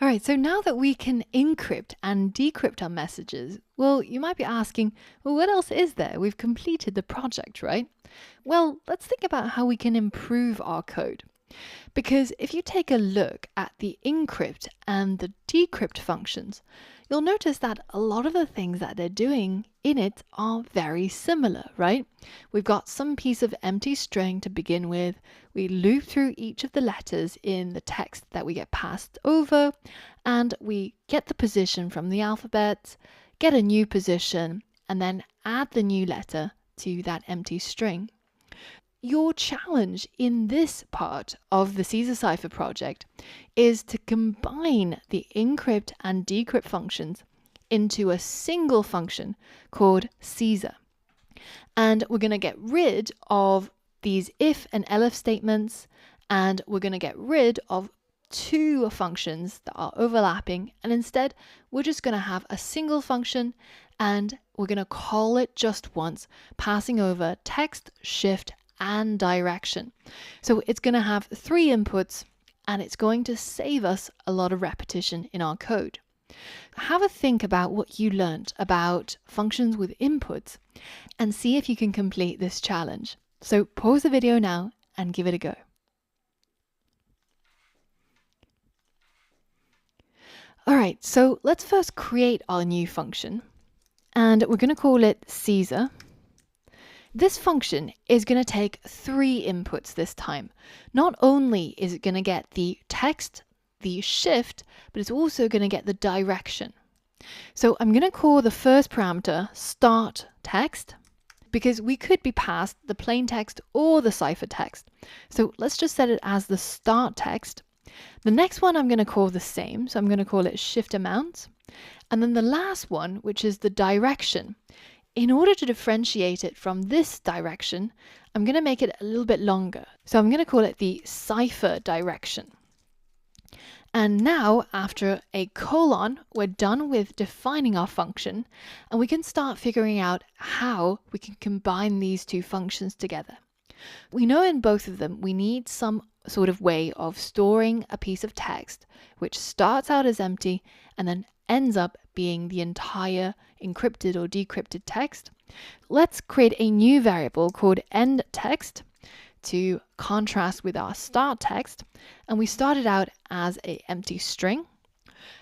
right, so now that we can encrypt and decrypt our messages, well, you might be asking, well, what else is there? We've completed the project, right? Well, let's think about how we can improve our code. Because if you take a look at the encrypt and the decrypt functions, you'll notice that a lot of the things that they're doing in it are very similar, right? We've got some piece of empty string to begin with. We loop through each of the letters in the text that we get passed over, and we get the position from the alphabet, get a new position, and then add the new letter to that empty string. Your challenge in this part of the Caesar Cipher project is to combine the encrypt and decrypt functions into a single function called Caesar. And we're going to get rid of these if and elif statements, and we're going to get rid of two functions that are overlapping, and instead we're just going to have a single function, and we're going to call it just once, passing over text, shift, and direction. So it's going to have 3 inputs, and it's going to save us a lot of repetition in our code. Have a think about what you learned about functions with inputs and see if you can complete this challenge. So pause the video now and give it a go. All right, so let's first create our new function, and we're going to call it Caesar. This function is going to take 3 inputs this time. Not only is it going to get the text, the shift, but it's also going to get the direction. So I'm going to call the first parameter start text, because we could be passed the plain text or the cipher text. So let's just set it as the start text. The next one I'm going to call the same, so I'm going to call it shift amount. And then the last one, which is the direction. In order to differentiate it from this direction, I'm going to make it a little bit longer. So I'm going to call it the cipher direction. And now, after a colon, we're done with defining our function, and we can start figuring out how we can combine these 2 functions together. We know in both of them we need some sort of way of storing a piece of text which starts out as empty and then ends up being the entire encrypted or decrypted text. Let's create a new variable called end text to contrast with our start text, and we start it out as an empty string.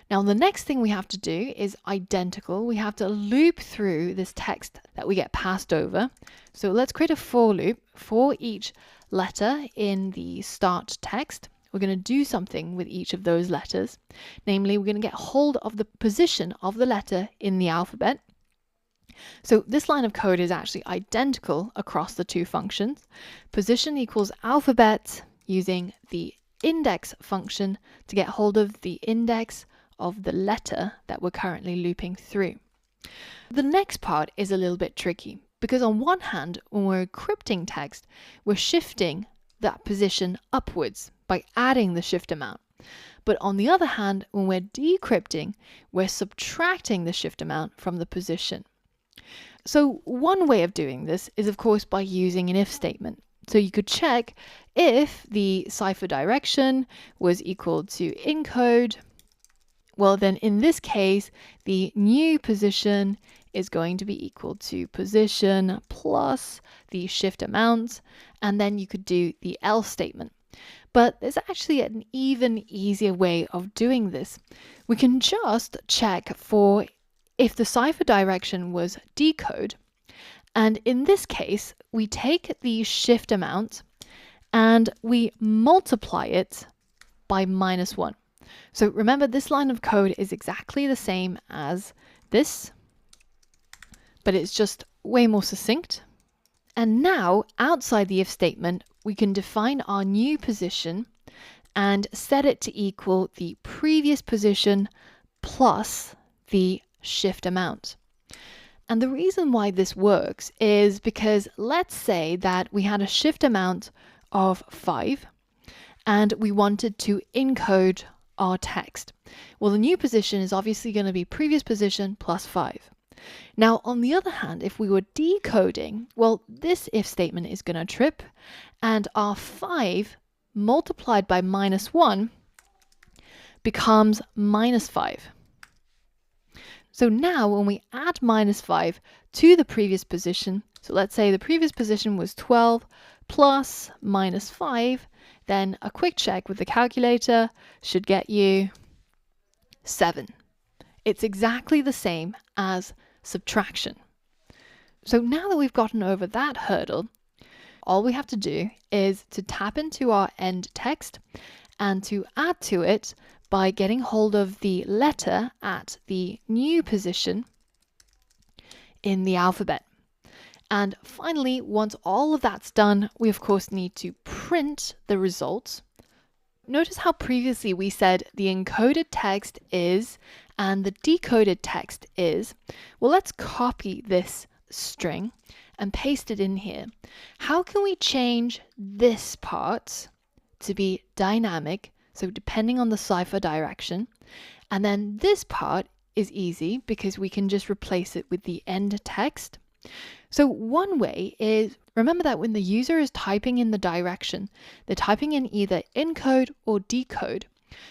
Now the next thing we have to do is identical. We have to loop through this text that we get passed over. So let's create a for loop for each letter in the start text. We're going to do something with each of those letters. Namely, we're going to get hold of the position of the letter in the alphabet. So this line of code is actually identical across the 2 functions. Position equals alphabet, using the index function to get hold of the index of the letter that we're currently looping through. The next part is a little bit tricky, because on one hand, when we're encrypting text, we're shifting that position upwards by adding the shift amount. But on the other hand, when we're decrypting, we're subtracting the shift amount from the position. So one way of doing this is, of course, by using an if statement. So you could check if the cipher direction was equal to encode. Well, then in this case, the new position is going to be equal to position plus the shift amount, and then you could do the else statement. But there's actually an even easier way of doing this. We can just check for if the cipher direction was decode, and in this case, we take the shift amount and we multiply it by -1. So remember, this line of code is exactly the same as this, but it's just way more succinct. And now, outside the if statement, we can define our new position and set it to equal the previous position plus the shift amount. And the reason why this works is because let's say that we had a shift amount of 5 and we wanted to encode our text. Well, the new position is obviously going to be previous position plus 5. Now, on the other hand, if we were decoding, well, this if statement is going to trip, and our 5 multiplied by -1 becomes -5. So now when we add -5 to the previous position, so let's say the previous position was 12 plus -5, then a quick check with the calculator should get you 7. It's exactly the same as subtraction. So now that we've gotten over that hurdle, all we have to do is to tap into our end text and to add to it by getting hold of the letter at the new position in the alphabet. And finally, once all of that's done, we of course need to print the results. Notice how previously we said the encoded text is and the decoded text is. Well, let's copy this string and paste it in here. How can we change this part to be dynamic? So depending on the cipher direction. And then this part is easy because we can just replace it with the end text. So one way is, remember that when the user is typing in the direction, they're typing in either encode or decode.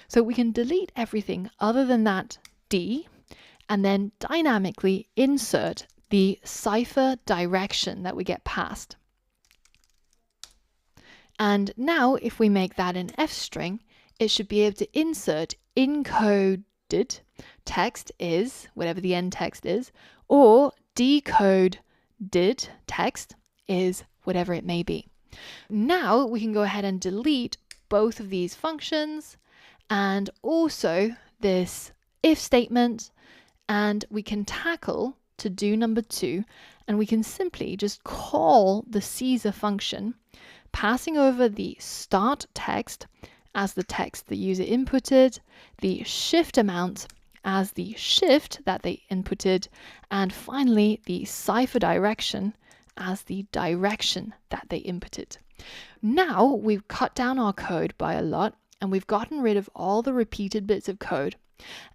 So we can delete everything other than that D and then dynamically insert the cipher direction that we get passed. And now if we make that an F string, it should be able to insert encoded text is, whatever the end text is, or decoded text is, whatever it may be. Now we can go ahead and delete both of these functions and also this if statement, and we can tackle to do number 2, and we can simply just call the Caesar function, passing over the start text as the text the user inputted, the shift amount as the shift that they inputted, and finally the cipher direction as the direction that they inputted. Now we've cut down our code by a lot, and we've gotten rid of all the repeated bits of code,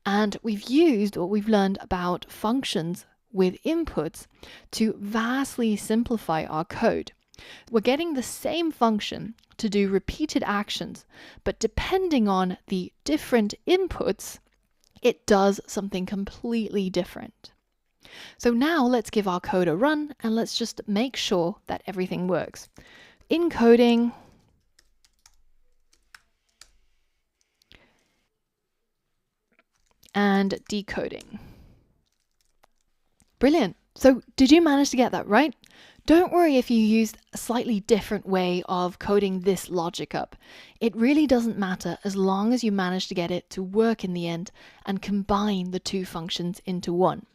and we've used what we've learned about functions with inputs to vastly simplify our code. We're getting the same function to do repeated actions, but depending on the different inputs, it does something completely different. So now let's give our code a run and let's just make sure that everything works. Encoding, and decoding. Brilliant. So did you manage to get that right? Don't worry if you used a slightly different way of coding this logic up. It really doesn't matter as long as you manage to get it to work in the end and combine the two functions into one.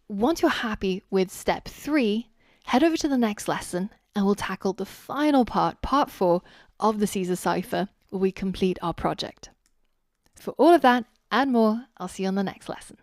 Once you're happy with step 3, head over to the next lesson and we'll tackle the final part, part 4 of the Caesar Cipher, where we complete our project. For all of that and more, I'll see you on the next lesson.